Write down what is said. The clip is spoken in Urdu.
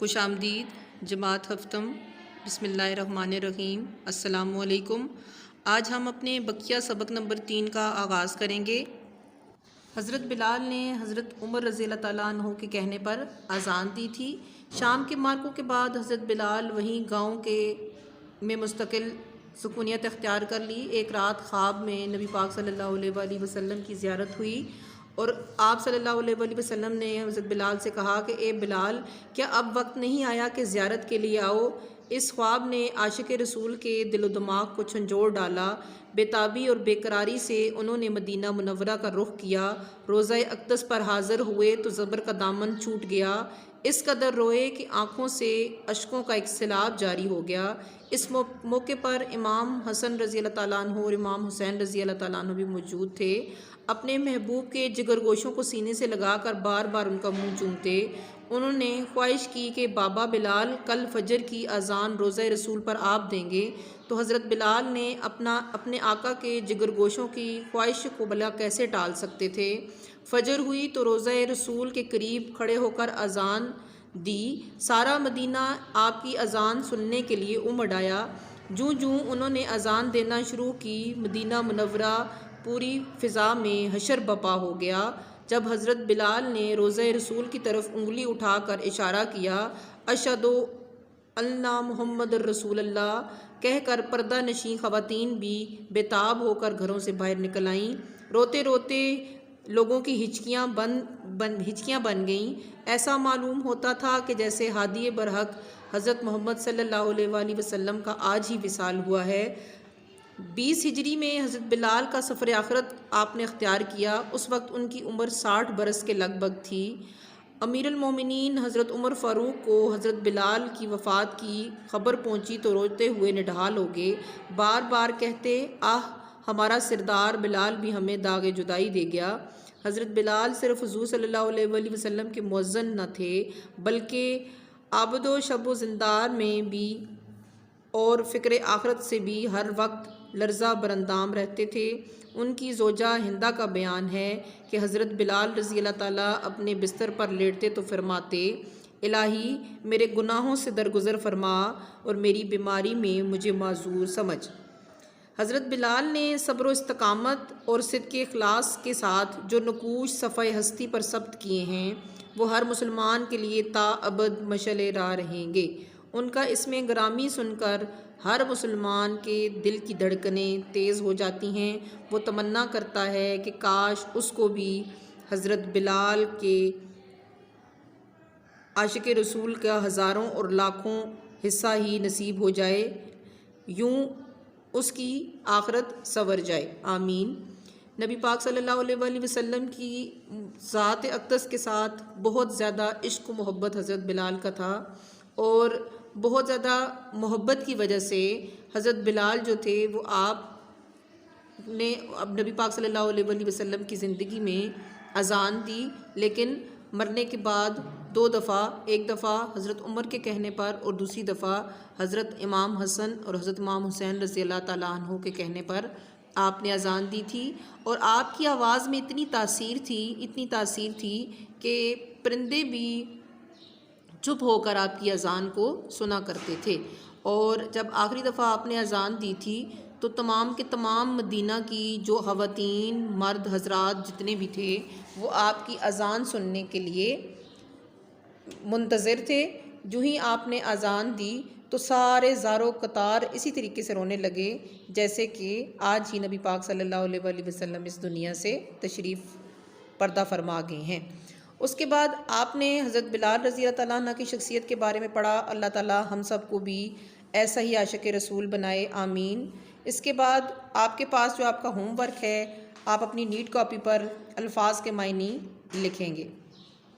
خوش آمدید جماعت ہفتم۔ بسم اللہ الرحمن الرحیم۔ السلام علیکم۔ آج ہم اپنے بقیہ سبق نمبر 3 کا آغاز کریں گے۔ حضرت بلال نے حضرت عمر رضی اللہ تعالیٰ عنہ کے کہنے پر اذان دی تھی۔ شام کے مارکوں کے بعد حضرت بلال وہیں گاؤں میں مستقل سکونیت اختیار کر لی۔ ایک رات خواب میں نبی پاک صلی اللہ علیہ وآلہ وسلم کی زیارت ہوئی اور آپ صلی اللہ علیہ وآلہ وسلم نے حضرت بلال سے کہا کہ اے بلال، کیا اب وقت نہیں آیا کہ زیارت کے لیے آؤ؟ اس خواب نے عاشق رسول کے دل و دماغ کو جھنجھوڑ ڈالا۔ بے تابی اور بے قراری سے انہوں نے مدینہ منورہ کا رخ کیا۔ روضہ اقدس پر حاضر ہوئے تو زبر کا دامن چھوٹ گیا۔ اس قدر روئے کہ آنکھوں سے اشکوں کا ایک سیلاب جاری ہو گیا۔ اس موقع پر امام حسن رضی اللہ تعالیٰ عنہ اور امام حسین رضی اللہ تعالیٰ عنہ بھی موجود تھے۔ اپنے محبوب کے جگر گوشوں کو سینے سے لگا کر بار بار ان کا منہ چومتے۔ انہوں نے خواہش کی کہ بابا بلال کل فجر کی اذان روضہ رسول پر آپ دیں گے، تو حضرت بلال نے اپنے آقا کے جگر گوشوں کی خواہش کو بھلا کیسے ٹال سکتے تھے۔ فجر ہوئی تو روضہ رسول کے قریب کھڑے ہو کر اذان دی۔ سارا مدینہ آپ کی اذان سننے کے لیے امڑ آیا۔ جوں جوں انہوں نے اذان دینا شروع کی، مدینہ منورہ پوری فضا میں حشر بپا ہو گیا۔ جب حضرت بلال نے روضہ رسول کی طرف انگلی اٹھا کر اشارہ کیا، اشہد ان محمد الرسول اللہ کہہ کر پردہ نشین خواتین بھی بے تاب ہو کر گھروں سے باہر نکل آئیں۔ روتے روتے لوگوں کی ہچکیاں بن گئیں۔ ایسا معلوم ہوتا تھا کہ جیسے ہادی برحق حضرت محمد صلی اللہ علیہ وآلہ وسلم کا آج ہی وصال ہوا ہے۔ 20 ہجری میں حضرت بلال کا سفر آخرت آپ نے اختیار کیا۔ اس وقت ان کی عمر 60 برس کے لگ بھگ تھی۔ امیر المومنین حضرت عمر فاروق کو حضرت بلال کی وفات کی خبر پہنچی تو روتے ہوئے نڈھال ہو گئے۔ بار بار کہتے، آہ ہمارا سردار بلال بھی ہمیں داغ جدائی دے گیا۔ حضرت بلال صرف حضور صلی اللہ علیہ وآلہ وسلم کے مؤذن نہ تھے، بلکہ عابد و شب و زندار میں بھی اور فکر آخرت سے بھی ہر وقت لرزہ برندام رہتے تھے۔ ان کی زوجہ ہندہ کا بیان ہے کہ حضرت بلال رضی اللہ تعالیٰ اپنے بستر پر لیٹتے تو فرماتے، الہی میرے گناہوں سے درگزر فرما اور میری بیماری میں مجھے معذور سمجھ۔ حضرت بلال نے صبر و استقامت اور صدق اخلاص کے ساتھ جو نقوش صفحہ ہستی پر ثبت کیے ہیں، وہ ہر مسلمان کے لیے تا ابد مشعل راہ رہیں گے۔ ان کا اسم گرامی سن کر ہر مسلمان کے دل کی دھڑکنیں تیز ہو جاتی ہیں۔ وہ تمنا کرتا ہے کہ کاش اس کو بھی حضرت بلال کے عاشق رسول کا ہزاروں اور لاکھوں حصہ ہی نصیب ہو جائے، یوں اس کی آخرت سنور جائے، آمین۔ نبی پاک صلی اللہ علیہ وآلہ وسلم کی ذات اقدس کے ساتھ بہت زیادہ عشق و محبت حضرت بلال کا تھا، اور بہت زیادہ محبت کی وجہ سے حضرت بلال جو تھے وہ آپ نے اب نبی پاک صلی اللہ علیہ وآلہ وسلم کی زندگی میں اذان دی، لیکن مرنے کے بعد 2 دفعہ، ایک دفعہ حضرت عمر کے کہنے پر اور دوسری دفعہ حضرت امام حسن اور حضرت امام حسین رضی اللہ تعالیٰ عنہ کے کہنے پر آپ نے اذان دی تھی۔ اور آپ کی آواز میں اتنی تاثیر تھی کہ پرندے بھی چپ ہو کر آپ کی اذان کو سنا کرتے تھے۔ اور جب آخری دفعہ آپ نے اذان دی تھی تو تمام کے تمام مدینہ کی جو خواتین، مرد حضرات جتنے بھی تھے، وہ آپ کی اذان سننے کے لیے منتظر تھے۔ جو ہی آپ نے اذان دی تو سارے زارو قطار اسی طریقے سے رونے لگے جیسے کہ آج ہی نبی پاک صلی اللہ علیہ وآلہ وسلم اس دنیا سے تشریف پردہ فرما گئے ہیں۔ اس کے بعد آپ نے حضرت بلال رضی اللہ تعالیٰ عنہ کی شخصیت کے بارے میں پڑھا۔ اللہ تعالیٰ ہم سب کو بھی ایسا ہی عاشق رسول بنائے، آمین۔ اس کے بعد آپ کے پاس جو آپ کا ہوم ورک ہے، آپ اپنی نیٹ کاپی پر الفاظ کے معنی لکھیں گے۔